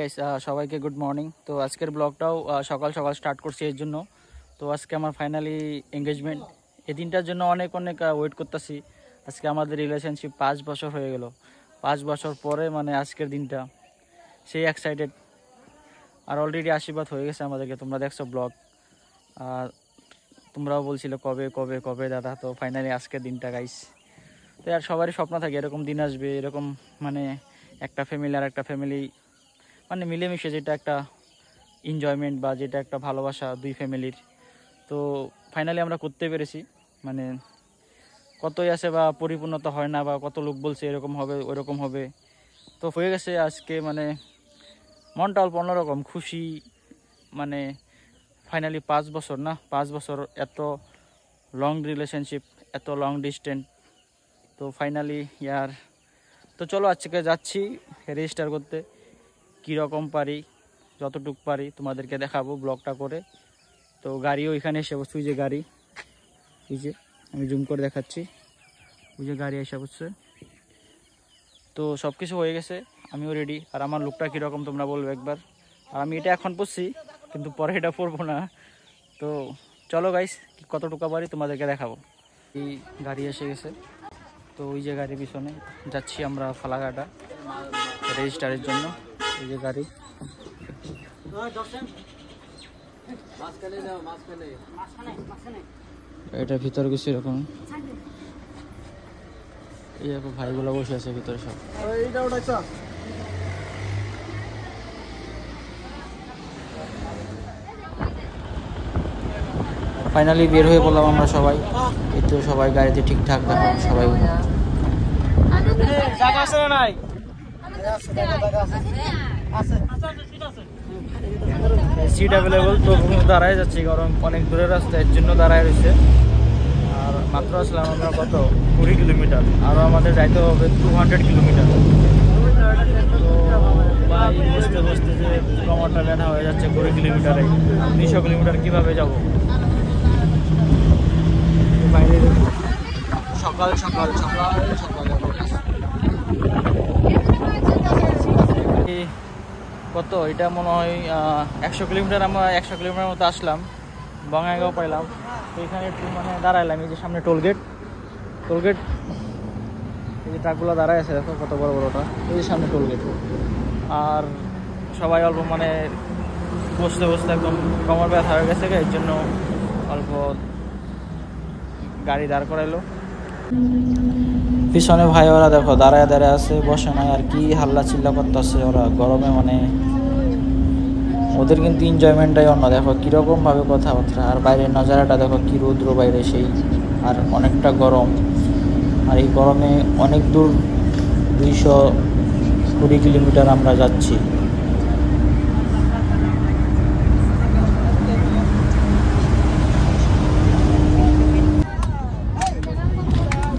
Guys সবাইকে good morning. তো আজকের ব্লগটাও সকাল সকাল স্টার্ট করছি এর জন্য। তো আজকে আমার ফাইনালি এঙ্গেজমেন্ট। এই দিনটার জন্য অনেক ওয়েট করতেছি। আজকে আমাদের রিলেশনশিপ 5 বছর হয়ে গেল। 5 বছর পরে মানে আজকের দিনটা সেই এক্সাইটেড। আর অলরেডি আশীর্বাদ হয়ে গেছে আমাদেরকে, তোমরা দেখছো ব্লগ। আর তোমরাও বলছিলে কবে কবে কবে দাদা। তো ফাইনালি আজকের দিনটা গাইস। তো আর সবারই স্বপ্ন থাকে এরকম দিন আসবে, এরকম মানে একটা ফ্যামিলি আর একটা ফ্যামিলি মানে মিলেমিশে যেটা একটা এনজয়মেন্ট বা যেটা একটা ভালোবাসা দুই ফ্যামিলির। তো ফাইনালি আমরা করতে পেরেছি। মানে কতই আছে বা পরিপূর্ণতা হয় না, বা কত লোক বলছে এরকম হবে ওইরকম হবে, তো হয়ে গেছে আজকে। মানে মনটা অল্প অন্যরকম খুশি। মানে ফাইনালি 5 বছর না, 5 বছর এত লং রিলেশনশিপ, এত লং ডিস্টেন্স। তো ফাইনালি ইয়ার তো চলো আজকে যাচ্ছি রেজিস্টার করতে। কীরকম পারি, যতটুকু পারি তোমাদেরকে দেখাবো ব্লগটা করে। তো গাড়িও এখানে এসে বসছে, ওই যে গাড়ি, এই যে আমি জুম করে দেখাচ্ছি, ওই যে গাড়ি এসে বসছে। তো সব কিছু হয়ে গেছে, আমিও রেডি। আর আমার লুকটা কীরকম তোমরা বলবো একবার। আর আমি এটা এখন পরছি, কিন্তু পরে এটা পরবো না। তো চলো গাইস, কতটুকু পারি তোমাদেরকে দেখাবো। এই গাড়ি এসে গেছে, তো ওই যে গাড়ির পিছনে যাচ্ছি আমরা ফালাকাটা রেজিস্টারের জন্য। এই যে গাড়ি, এটা ভিতরে কিছু এরকম। এই দেখো ভাইগুলো বসে আছে ভিতরে সব। ফাইনালি বের হয়ে পড়লাম আমরা সবাই। এই তো সবাই গাড়িতে ঠিকঠাক, দেখো সবাই সিট অ্যাভেলেবল। তো দাঁড়ায় যাচ্ছি, কারণ অনেক দূরের রাস্তা, এর জন্য দাঁড়ায় রয়েছে। আর মাত্র আসলাম আমরা কত 20 কিলোমিটার, আরও আমাদের যাইতে হবে 200 কিলোমিটার। তো ভাই বসতে বসতে যে কোমরটা ব্যথা হয়ে যাচ্ছে 20 কিলোমিটারে। 200 কিলোমিটার কীভাবে যাব? বাইরে সকাল সকাল সকাল সকাল কত এটা মনে হয় 100 কিলোমিটার। আমরা 100 কিলোমিটার মতো আসলাম, বঙ্গাইগাঁও পাইলাম। তো এখানে একটু মানে দাঁড়াইলাম, এই যে সামনে টোলগেট। এই যে ট্রাকগুলো দাঁড়ায় আছে, দেখো কত বড় বড়টা। এই যে সামনে টোলগেট। আর সবাই অল্প মানে বসতে বসতে একদম কোমর ব্যথা হয়ে গেছে, এর জন্য অল্প গাড়ি দাঁড় করাইলো। পিছনে ভাই ওরা দেখো দাঁড়ায় দাঁড়ায় আছে, বসে নাই। আর কি হাল্লা চিল্লা করতেছে ওরা গরমে, মানে ওদের কিন্তু এনজয়মেন্টটাই অন্য। দেখো কীরকম ভাবে কথাবার্তা। আর বাইরের নজারাটা দেখো কি রৌদ্র বাইরে সেই, আর অনেকটা গরম। আর এই গরমে অনেক দূর 220 কিলোমিটার আমরা যাচ্ছি।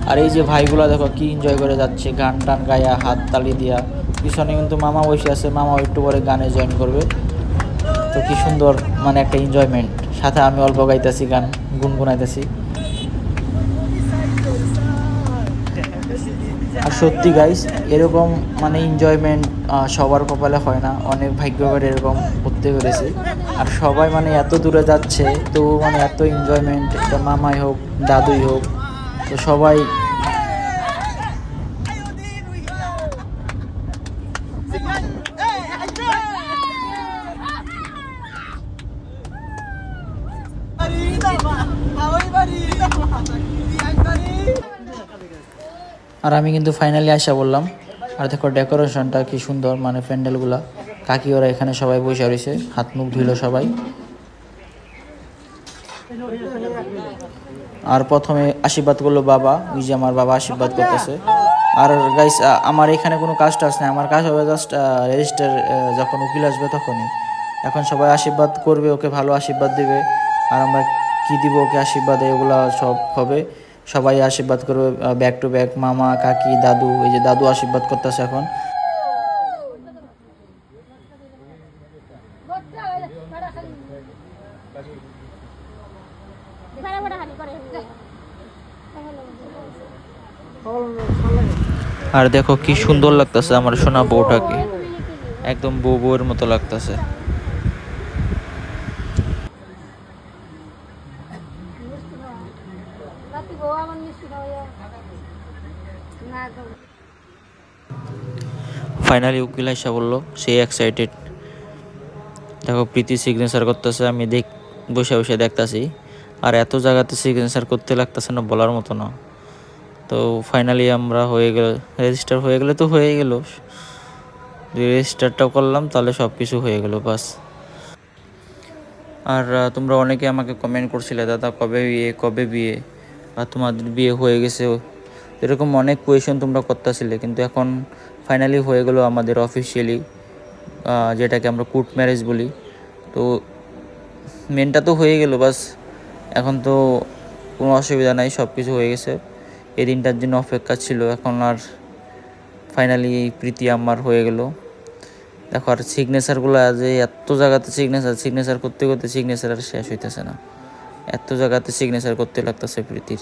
আর এই যে ভাইগুলা দেখো কি এনজয় করে যাচ্ছে, গান টান গায়া হাত তালি দিয়া। পিছনে কিন্তু মামা বসে আছে, মামাও একটু পরে গানে জয়েন করবে। তো কি সুন্দর মানে একটা এনজয়মেন্ট। সাথে আমি অল্প গাইতেছি, গান গুনগুনাইতেছি। আর সত্যি গাইস, এরকম মানে এনজয়মেন্ট সবার কপালে হয় না। অনেক ভাগ্য করে এরকম করতে পেরেছি। আর সবাই মানে এত দূরে যাচ্ছে, তো মানে এত এনজয়মেন্ট, এটা মামাই হোক দাদুই হোক, তো সবাই। আর আমি কিন্তু ফাইনালি আসা বললাম। আর দেখো ডেকোরেশনটা কি সুন্দর, মানে প্যান্ডেলগুলা। কাকি ওরা এখানে সবাই বসে রয়েছে, হাত মুখ ধুইল সবাই। আর প্রথমে আশীর্বাদ করলো বাবা, ওই যে আমার বাবা আশীর্বাদ করতেছে। আর গাইস আমার এখানে কোনো কাজ টাজ নেই, আমার কাজ হবে জাস্ট রেজিস্টার। যখন উকিল আসবে তখনই। এখন সবাই আশীর্বাদ করবে, ওকে ভালো আশীর্বাদ দিবে। আর আমরা কি দিব ওকে আশীর্বাদে, এগুলা সব হবে। সবাই আশীর্বাদ করবে ব্যাক টু ব্যাক, মামা কাকি দাদু। এই যে দাদু আশীর্বাদ করতেছে এখন। আর দেখো কি সুন্দর লাগতেছে আমার সোনা বউটাকে। একদম বউ বউয়ের মতো লাগতেছে। ফাইনালি উকিল আইসা বললো সে এক্সাইটেড। দেখো প্রীতি সিগনেচার করতেছে, আমি বসে বসে দেখতেছি। আর এত জায়গাতে সিগনেচার করতে লাগতেছে না, বলার মতো না। তো ফাইনালি আমরা হয়ে গেল, রেজিস্টার হয়ে গেলে তো হয়ে গেল, রেজিস্টারটাও করলাম, তাহলে সব কিছু হয়ে গেল বাস। আর তোমরা অনেকে আমাকে কমেন্ট করছিলে, দাদা কবে বিয়ে বা তোমাদের বিয়ে হয়ে গেছে, এরকম অনেক কোয়েশন তোমরা করতেছিলে। কিন্তু এখন ফাইনালি হয়ে গেল আমাদের অফিসিয়ালি, যেটাকে আমরা কোর্ট ম্যারেজ বলি। তো মেনটা তো হয়ে গেল বাস, এখন তো কোনো অসুবিধা নাই, সব কিছু হয়ে গেছে। এই দিনটার জন্য অপেক্ষা ছিল, এখন আর ফাইনালি প্রীতি আমার হয়ে গেল। দেখো আর সিগনেচারগুলো যে এত জায়গাতে সিগনেচার করতে করতে সিগনেচার আর শেষ হইতেছে না, এত জায়গাতে সিগনেচার করতে লাগতেছে প্রীতির।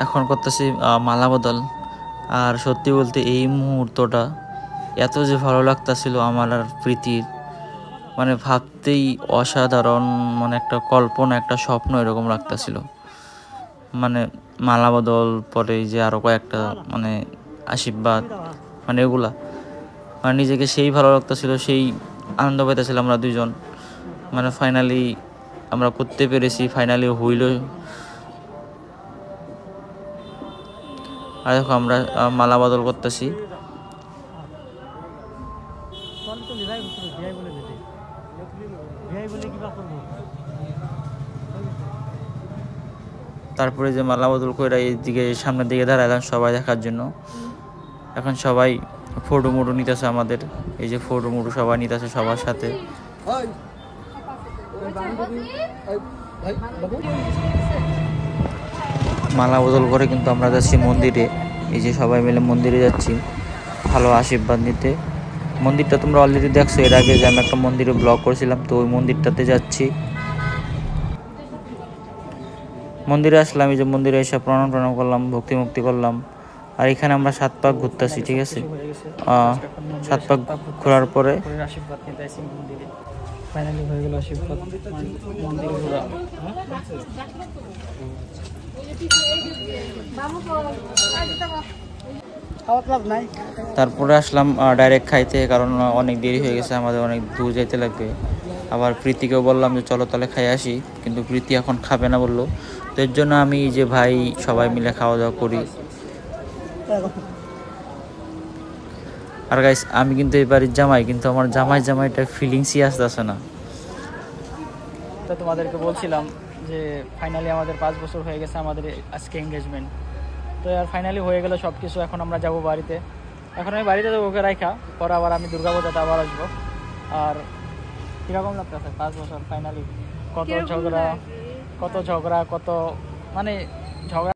এখন করতেছি মালা বদল। আর সত্যি বলতে এই মুহূর্তটা এত যে ভালো লাগতেছিল আমার আর প্রীতির, মানে ভাবতেই অসাধারণ, মানে একটা কল্পনা, একটা স্বপ্ন এরকম লাগতেছিল। মানে মালা বদল পরে যে আরও কয়েকটা মানে আশীর্বাদ, মানে এগুলা মানে নিজেকে সেই ভালো লাগতেছিল, সেই আনন্দ পাইতেছিলাম আমরা দুজন। মানে ফাইনালি আমরা করতে পেরেছি, ফাইনালি হইল। আর দেখো আমরা মালা বদল করতেছি। তারপরে যে মালা বদল করে এইদিকে সামনের দিকে দাঁড়ালাম সবাই দেখার জন্য। এখন সবাই ফটো মুটো নিতেছে আমাদের, এই যে ফটো মুটো সবাই নিতেছে সবার সাথে। মালা বদল করে কিন্তু আমরা যাচ্ছি মন্দিরে, এই যে সবাই মিলে মন্দিরে যাচ্ছি ভালো আশীর্বাদ নিতে। মন্দিরটা তোমরা অলরেডি দেখছো, এর আগে যে আমি একটা মন্দিরে ব্লগ করেছিলাম, তো ওই মন্দিরটাতে যাচ্ছি। মন্দিরে আসলাম, এই যে মন্দিরে এসে প্রণাম করলাম, ভক্তি মুক্তি করলাম। আর এখানে আমরা 7 পাক ঘুরতে আসি, ঠিক আছে? 7 পাক ঘোরার পরে আশীর্বাদ নিতে আসি মন্দিরে। ফাইনালি হয়ে গেল আশীর্বাদ মন্দিরে ঘোরা। তারপরে আসলাম ডাইরেক্ট খাইতে, কারণ অনেক দেরি হয়ে গেছে, আমাদের অনেক দূর যেতে লাগবে। আবার প্রীতিকেও বললাম যে চলো তাহলে খাই আসি, কিন্তু প্রীতি এখন খাবে না বললো। তো এর জন্য আমি যে ভাই সবাই মিলে খাওয়া দাওয়া করি। আর গাইস আমি কিন্তু এই বাড়ির জামাই, কিন্তু আমার জামাইটা ফিলিংসই আসতেছে না। তো তোমাদেরকে বলছিলাম যে ফাইনালি আমাদের 5 বছর হয়ে গেছে আমাদের আজকে এঙ্গেজমেন্ট। তো আর ফাইনালি হয়ে গেল সব কিছু। এখন আমরা যাব বাড়িতে, এখন আমি বাড়িতে যাবো ওকে রাখা, পরে আবার আমি দুর্গাপূজাতে আবার আসবো। আর কীরকম লাগতেছে 5 বছর ফাইনালি? কত ঝগড়া কত মানে ঝগড়া